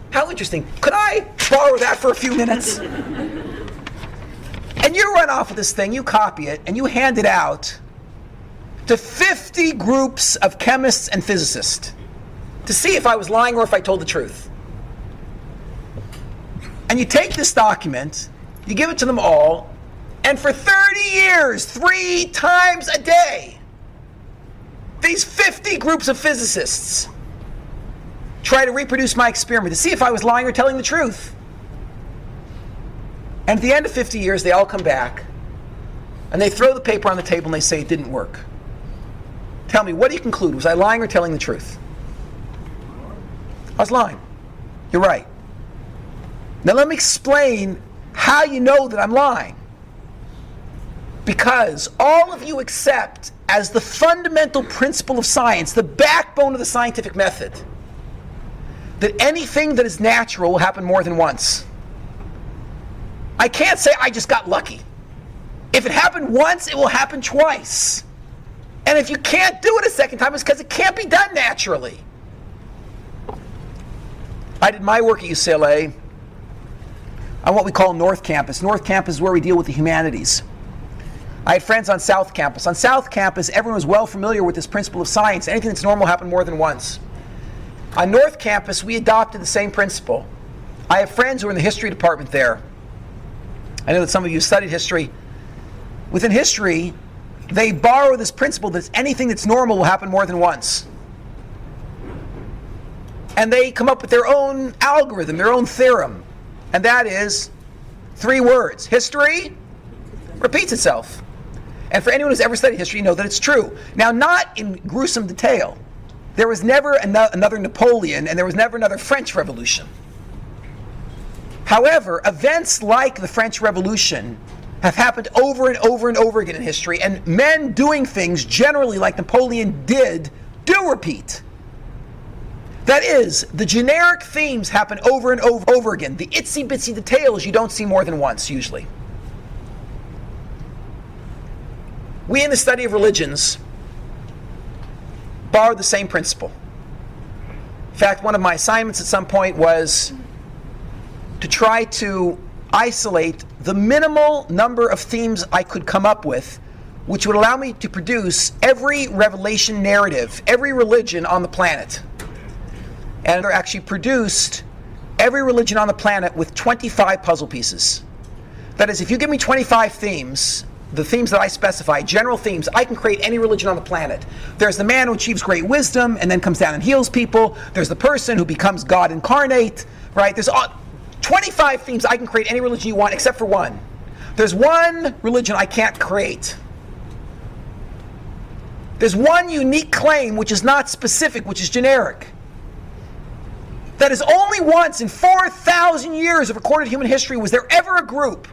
how interesting. Could I borrow that for a few minutes? And you run off with this thing, you copy it, and you hand it out to 50 groups of chemists and physicists to see if I was lying or if I told the truth. And you take this document, you give it to them all, and for 30 years, 3 times a day, these 50 groups of physicists try to reproduce my experiment to see if I was lying or telling the truth. And at the end of 50 years, they all come back, and they throw the paper on the table and they say it didn't work. Tell me, what do you conclude? Was I lying or telling the truth? I was lying. You're right. Now let me explain how you know that I'm lying. Because all of you accept as the fundamental principle of science, the backbone of the scientific method, that anything that is natural will happen more than once. I can't say I just got lucky. If it happened once, it will happen twice. And if you can't do it a second time, it's because it can't be done naturally. I did my work at UCLA on what we call North Campus. North Campus is where we deal with the humanities. I had friends on South Campus. On South Campus, everyone was well familiar with this principle of science. Anything that's normal happened more than once. On North Campus, we adopted the same principle. I have friends who are in the history department there. I know that some of you studied history. Within history, they borrow this principle that anything that's normal will happen more than once. And they come up with their own algorithm, their own theorem. And that is 3 words. History repeats itself. And for anyone who's ever studied history, you know that it's true. Now, not in gruesome detail. There was never another Napoleon, and there was never another French Revolution. However, events like the French Revolution have happened over and over and over again in history, and men doing things generally like Napoleon did do repeat. That is, the generic themes happen over and over again. The itsy-bitsy details you don't see more than once, usually. We, in the study of religions, borrow the same principle. In fact, one of my assignments at some point was to try to isolate the minimal number of themes I could come up with, which would allow me to produce every revelation narrative, every religion on the planet. And they're actually produced every religion on the planet with 25 puzzle pieces. That is, if you give me 25 themes, the themes that I specify, general themes, I can create any religion on the planet. There's the man who achieves great wisdom and then comes down and heals people. There's the person who becomes God incarnate, right? There's 25 themes. I can create any religion you want except for one. There's one religion I can't create. There's one unique claim which is not specific, which is generic. That is, only once in 4,000 years of recorded human history was there ever a group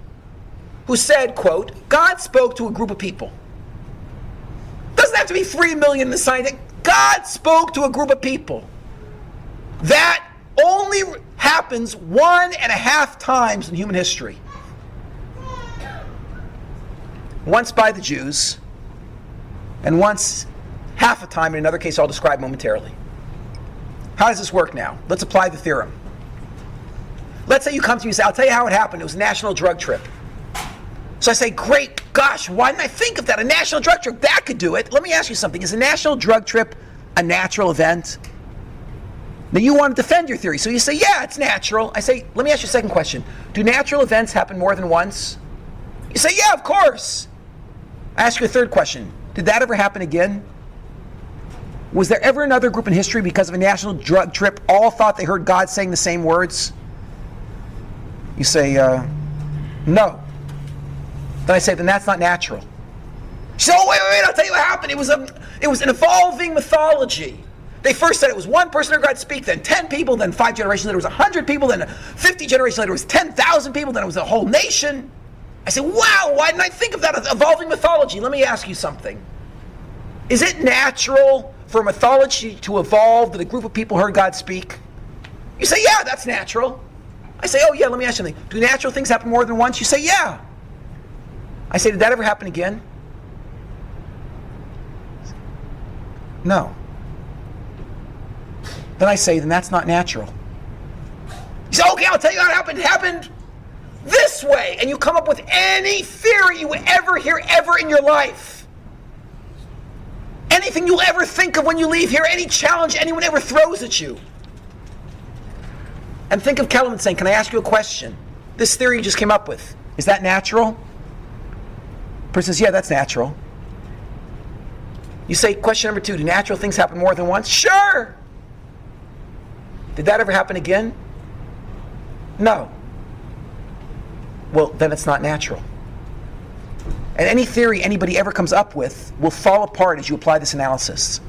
who said, quote, God spoke to a group of people. Doesn't have to be 3 million in the science. God spoke to a group of people. That only happens 1.5 times in human history. Once by the Jews, and once half a time in another case I'll describe momentarily. How does this work now? Let's apply the theorem. Let's say you come to me and say, I'll tell you how it happened. It was a national drug trip. So I say, great, gosh, why didn't I think of that? A national drug trip, that could do it. Let me ask you something. Is a national drug trip a natural event? Now you want to defend your theory. So you say, yeah, it's natural. I say, let me ask you a second question. Do natural events happen more than once? You say, yeah, of course. I ask you a third question. Did that ever happen again? Was there ever another group in history because of a national drug trip all thought they heard God saying the same words? You say, no. Then I say, then that's not natural. You say, oh, wait, I'll tell you what happened. It was an evolving mythology. They first said it was one person heard God speak, then 10 people, then 5 generations later it was 100 people, then 50 generations later it was 10,000 people, then it was a whole nation. I say, wow, why didn't I think of that evolving mythology? Let me ask you something. Is it natural for mythology to evolve that a group of people heard God speak? You say, yeah, that's natural. I say, oh yeah, let me ask you something. Do natural things happen more than once? You say, yeah. I say, did that ever happen again? No. Then I say, then that's not natural. You say, okay, I'll tell you how it happened. It happened this way. And you come up with any theory you would ever hear ever in your life. Anything you'll ever think of when you leave here, any challenge anyone ever throws at you. And think of Kellerman saying, can I ask you a question? This theory you just came up with, is that natural? The person says, yeah, that's natural. You say, question number 2, do natural things happen more than once? Sure! Did that ever happen again? No. Well, then it's not natural. And any theory anybody ever comes up with will fall apart as you apply this analysis.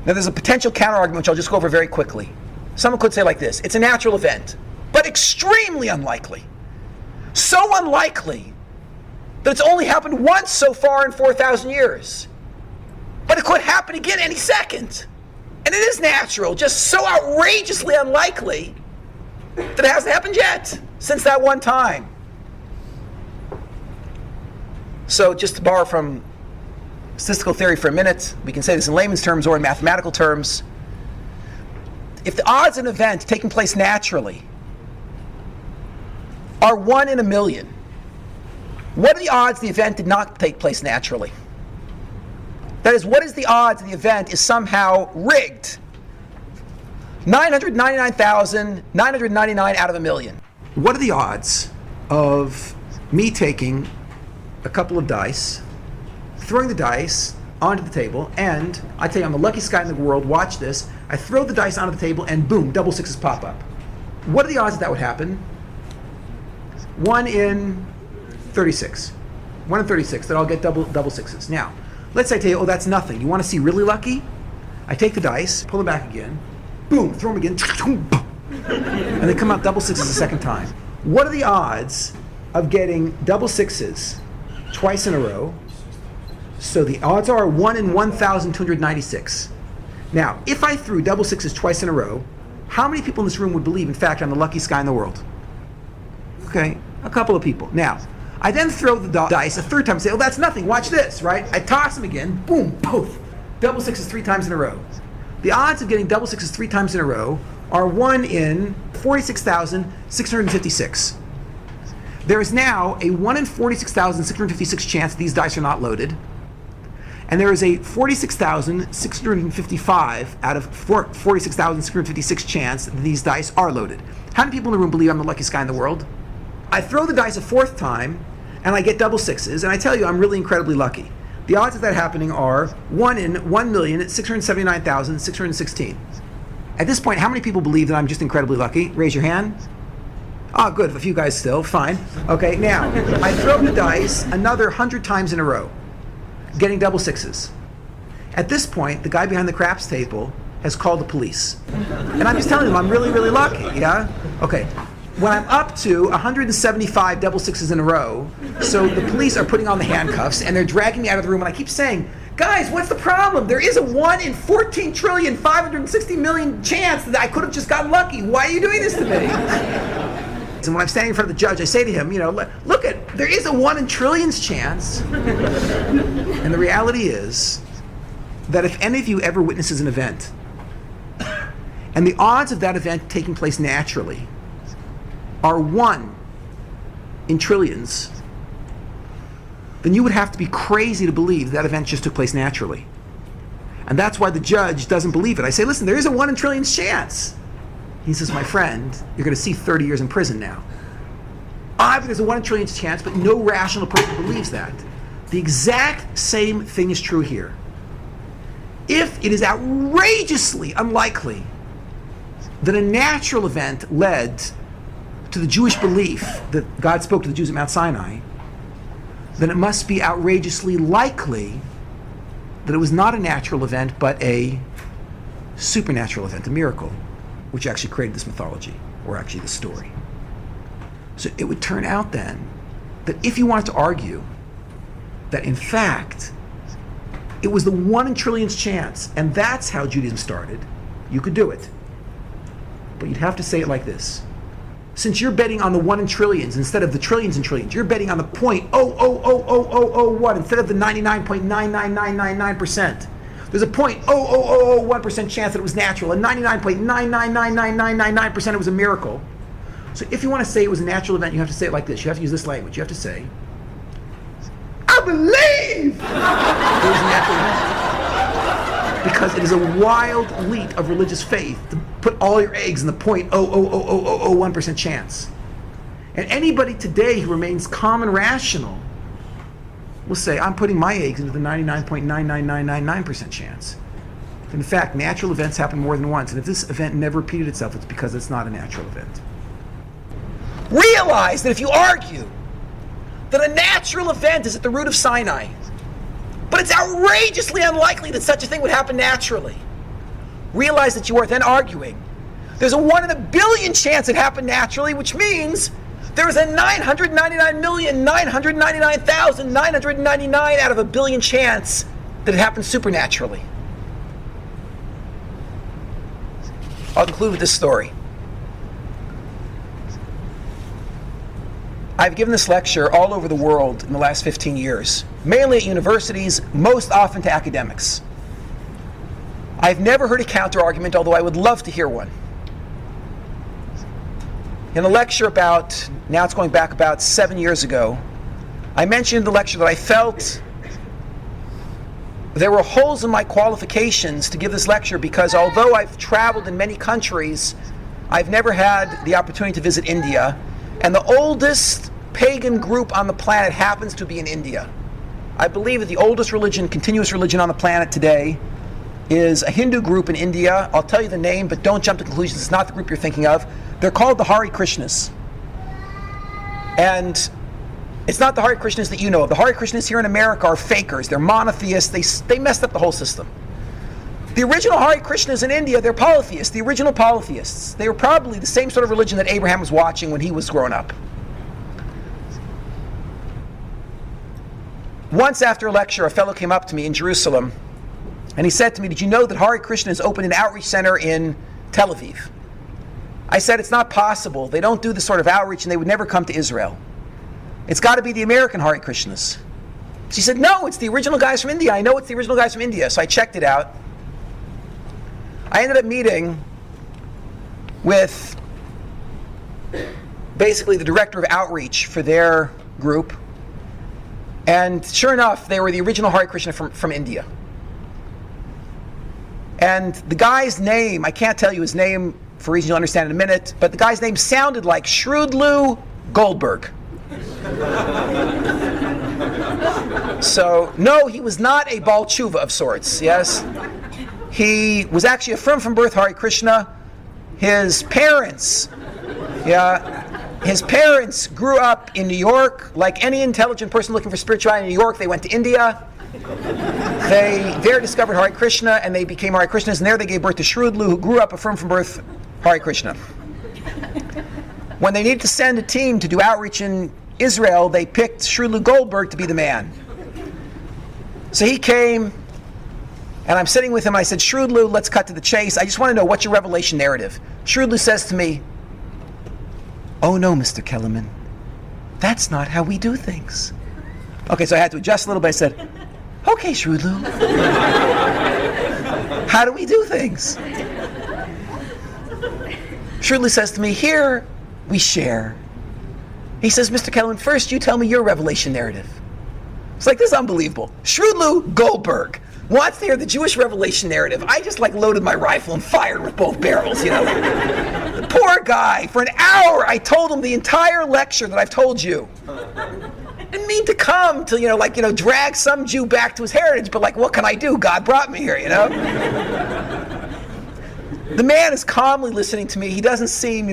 Now there's a potential counter-argument which I'll just go over very quickly. Someone could say like this, it's a natural event, but extremely unlikely. So unlikely that it's only happened once so far in 4,000 years. But it could happen again any second. And it is natural, just so outrageously unlikely that it hasn't happened yet, since that one time. So just to borrow from statistical theory for a minute, we can say this in layman's terms or in mathematical terms. If the odds of an event taking place naturally are 1 in a million, what are the odds the event did not take place naturally? That is, what is the odds the event is somehow rigged? 999,999 out of a million. What are the odds of me taking a couple of dice, throwing the dice onto the table, and I tell you, I'm the luckiest guy in the world, watch this, I throw the dice onto the table and boom, double sixes pop up. What are the odds that would happen? 1 in 36. 1 in 36 that I'll get double sixes. Now, let's say I tell you, oh, that's nothing. You want to see really lucky? I take the dice, pull them back again, boom, throw them again, and they come out double sixes a second time. What are the odds of getting double sixes twice in a row? So the odds are 1 in 1,296. Now, if I threw double sixes twice in a row, how many people in this room would believe, in fact, I'm the luckiest guy in the world? Okay, a couple of people. Now, I then throw the dice a third time and say, oh, that's nothing, watch this, right? I toss them again, boom, poof, double sixes 3 times in a row. The odds of getting double sixes 3 times in a row are 1 in 46,656. There is now a 1 in 46,656 chance these dice are not loaded. And there is a 46,655 out of 46,656 chance that these dice are loaded. How many people in the room believe I'm the luckiest guy in the world? I throw the dice a fourth time, and I get double sixes, and I tell you I'm really incredibly lucky. The odds of that happening are 1 in 1,679,616. At this point, how many people believe that I'm just incredibly lucky? Raise your hand. Oh, good. A few guys still. Fine. Okay, now, I throw the dice another 100 times in a row, getting double sixes. At this point, the guy behind the craps table has called the police. And I'm just telling them I'm really, really lucky, yeah? Okay. When I'm up to 175 double sixes in a row, so the police are putting on the handcuffs and they're dragging me out of the room, and I keep saying, guys, what's the problem? There is a 1 in 14,560,000,000 chance that I could have just gotten lucky. Why are you doing this to me? And when I'm standing in front of the judge, I say to him, look there is a 1 in trillions chance. And the reality is that if any of you ever witnesses an event, and the odds of that event taking place naturally are 1 in trillions, then you would have to be crazy to believe that event just took place naturally. And that's why the judge doesn't believe it. I say, listen, there is a 1 in trillions chance. He says, my friend, you're going to see 30 years in prison now. I think there's a 1 in trillions chance, but no rational person believes that. The exact same thing is true here. If it is outrageously unlikely that a natural event led to the Jewish belief that God spoke to the Jews at Mount Sinai, then it must be outrageously likely that it was not a natural event, but a supernatural event, a miracle, which actually created this mythology, or actually the story. So it would turn out then that if you wanted to argue that in fact it was the 1 in trillions chance, and that's how Judaism started, you could do it. But you'd have to say it like this. Since you're betting on the 1 in trillions instead of the trillions and trillions, you're betting on the 0.0000001 instead of the 99.99999%. There's a 0.00001% chance that it was natural, and 99.9999999% it was a miracle. So if you want to say it was a natural event, you have to say it like this. You have to use this language. You have to say, I believe it was a natural event. Because it is a wild leap of religious faith to put all your eggs in the 0.00001% chance. And anybody today who remains calm and rational will say, I'm putting my eggs into the 99.99999% chance. In fact, natural events happen more than once, and if this event never repeated itself, it's because it's not a natural event. Realize that if you argue that a natural event is at the root of Sinai, but it's outrageously unlikely that such a thing would happen naturally, realize that you are then arguing there's a 1 in a billion chance it happened naturally, which means there is a 999,999,999 out of a billion chance that it happened supernaturally. I'll conclude with this story. I've given this lecture all over the world in the last 15 years, mainly at universities, most often to academics. I've never heard a counter-argument, although I would love to hear one. In a lecture now it's going back about 7 years ago, I mentioned in the lecture that I felt there were holes in my qualifications to give this lecture because although I've traveled in many countries, I've never had the opportunity to visit India. And the oldest pagan group on the planet happens to be in India. I believe that the oldest religion, continuous religion on the planet today, is a Hindu group in India. I'll tell you the name, but don't jump to conclusions. It's not the group you're thinking of. They're called the Hare Krishnas. And it's not the Hare Krishnas that you know of. The Hare Krishnas here in America are fakers. They're monotheists. They messed up the whole system. The original Hare Krishnas in India, they're polytheists, the original polytheists. They were probably the same sort of religion that Abraham was watching when he was growing up. Once after a lecture, a fellow came up to me in Jerusalem, and he said to me, did you know that Hare Krishnas opened an outreach center in Tel Aviv? I said, it's not possible. They don't do this sort of outreach, and they would never come to Israel. It's got to be the American Hare Krishnas. She said, no, it's the original guys from India. I know it's the original guys from India. So I checked it out. I ended up meeting with basically the director of outreach for their group. And sure enough, they were the original Hare Krishna from India. And the guy's name, I can't tell you his name for reasons you'll understand in a minute, but the guy's name sounded like Shrudlu Goldberg. So, no, he was not a Baal Tshuva of sorts, yes? He was actually a from birth Hare Krishna. His parents grew up in New York. Like any intelligent person looking for spirituality in New York, they went to India. They there discovered Hare Krishna, and they became Hare Krishnas, and there they gave birth to Shrudlu, who grew up a from birth Hare Krishna. When they needed to send a team to do outreach in Israel, they picked Shrudlu Goldberg to be the man. So he came, and I'm sitting with him. I said, Shrudlu, let's cut to the chase. I just want to know, what's your revelation narrative? Shrudlu says to me, oh no, Mr. Kellerman, that's not how we do things. Okay, so I had to adjust a little bit. I said, okay, Shrudlu, how do we do things? Shrudlu says to me, here we share. He says, Mr. Kellerman, first you tell me your revelation narrative. It's like, this is unbelievable. Shrudlu Goldberg wants to hear the Jewish revelation narrative. I just loaded my rifle and fired with both barrels, The poor guy, for an hour, I told him the entire lecture that I've told you. I didn't mean to come to, drag some Jew back to his heritage, but what can I do? God brought me here, The man is calmly listening to me. He doesn't seem,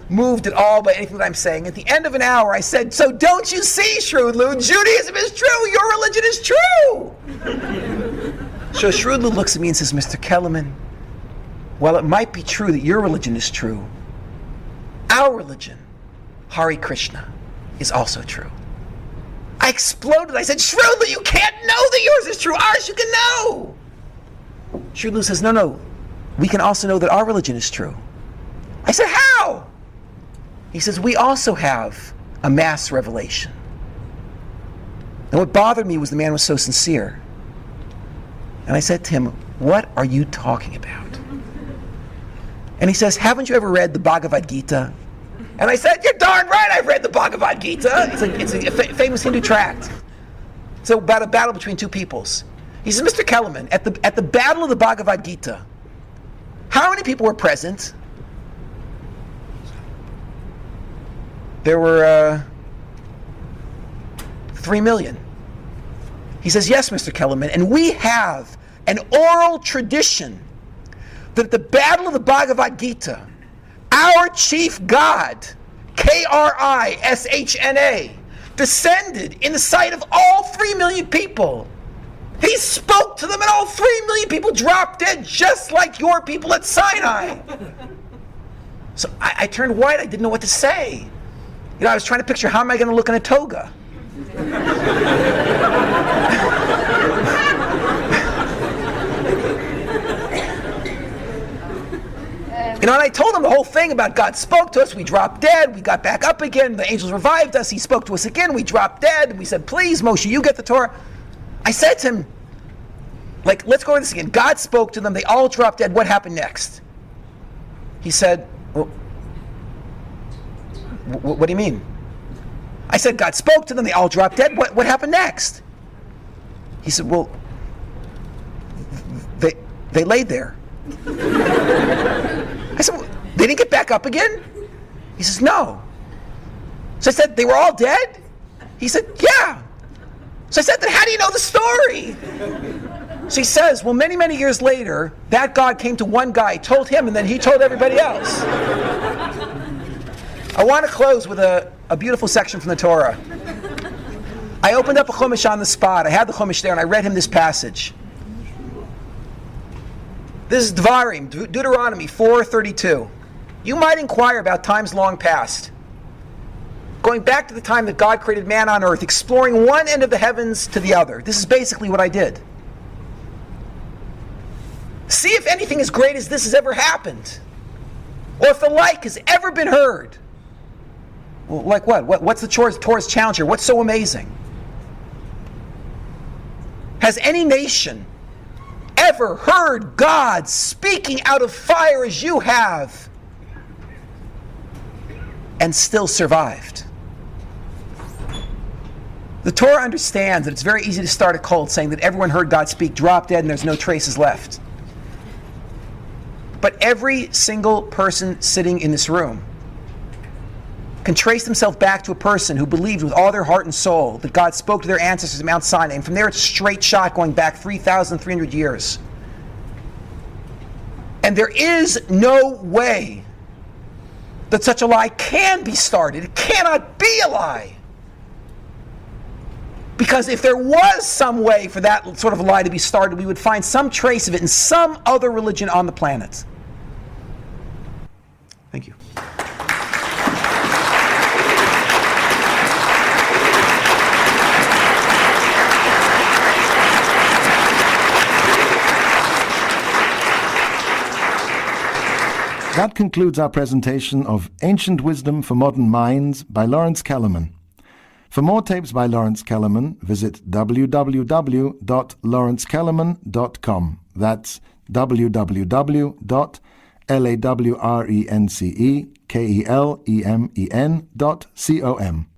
moved at all by anything that I'm saying. At the end of an hour, I said, so don't you see, Shrudlu, Judaism is true, your religion is true. So Shrudlu looks at me and says, Mr. Kellerman, while it might be true that your religion is true, our religion, Hare Krishna, is also true. I exploded. I said, Shrudlu, you can't know that yours is true. Ours you can know. Shrudlu says, no. We can also know that our religion is true. I said, how? He says, we also have a mass revelation. And what bothered me was the man was so sincere. And I said to him, what are you talking about? And he says, haven't you ever read the Bhagavad Gita? And I said, you're darn right I've read the Bhagavad Gita. It's a famous Hindu tract. It's about a battle between two peoples. He says, Mr. Kellerman, at the battle of the Bhagavad Gita, how many people were present? There were 3 million. He says, yes, Mr. Kellerman, and we have an oral tradition that at the battle of the Bhagavad Gita, our chief god, Krishna, descended in the sight of all 3 million people. He spoke to them, and all 3 million people dropped dead, just like your people at Sinai. So I turned white. I didn't know what to say. I was trying to picture, how am I going to look in a toga? And I told him the whole thing about God spoke to us, we dropped dead, we got back up again, the angels revived us, he spoke to us again, we dropped dead, and we said, please, Moshe, you get the Torah. I said to him, let's go over this again. God spoke to them, they all dropped dead, what happened next? He said, well, what do you mean? I said, God spoke to them, they all dropped dead, what happened next? He said, well, they laid there. I said, well, they didn't get back up again? He says, no. So I said, they were all dead? He said, yeah. So I said, then how do you know the story? So he says, well, many, many years later, that God came to one guy, told him, and then he told everybody else. I want to close with a beautiful section from the Torah. I opened up a Chumash on the spot. I had the Chumash there, and I read him this passage. This is Dvarim, Deuteronomy 4:32. You might inquire about times long past, going back to the time that God created man on earth, exploring one end of the heavens to the other. This is basically what I did. See if anything as great as this has ever happened, or if the like has ever been heard. Well, like what? What's the Torah's challenge here? What's so amazing? Has any nation ever heard God speaking out of fire as you have? and still survived. The Torah understands that it's very easy to start a cult saying that everyone heard God speak, drop dead, and there's no traces left. But every single person sitting in this room can trace themselves back to a person who believed with all their heart and soul that God spoke to their ancestors at Mount Sinai, and from there it's a straight shot going back 3,300 years. And there is no way that such a lie can be started. It cannot be a lie. Because if there was some way for that sort of a lie to be started, we would find some trace of it in some other religion on the planet. Thank you. That concludes our presentation of Ancient Wisdom for Modern Minds by Lawrence Kellerman. For more tapes by Lawrence Kellerman, visit www.lawrencekellerman.com. That's www.lawrencekellemen.com.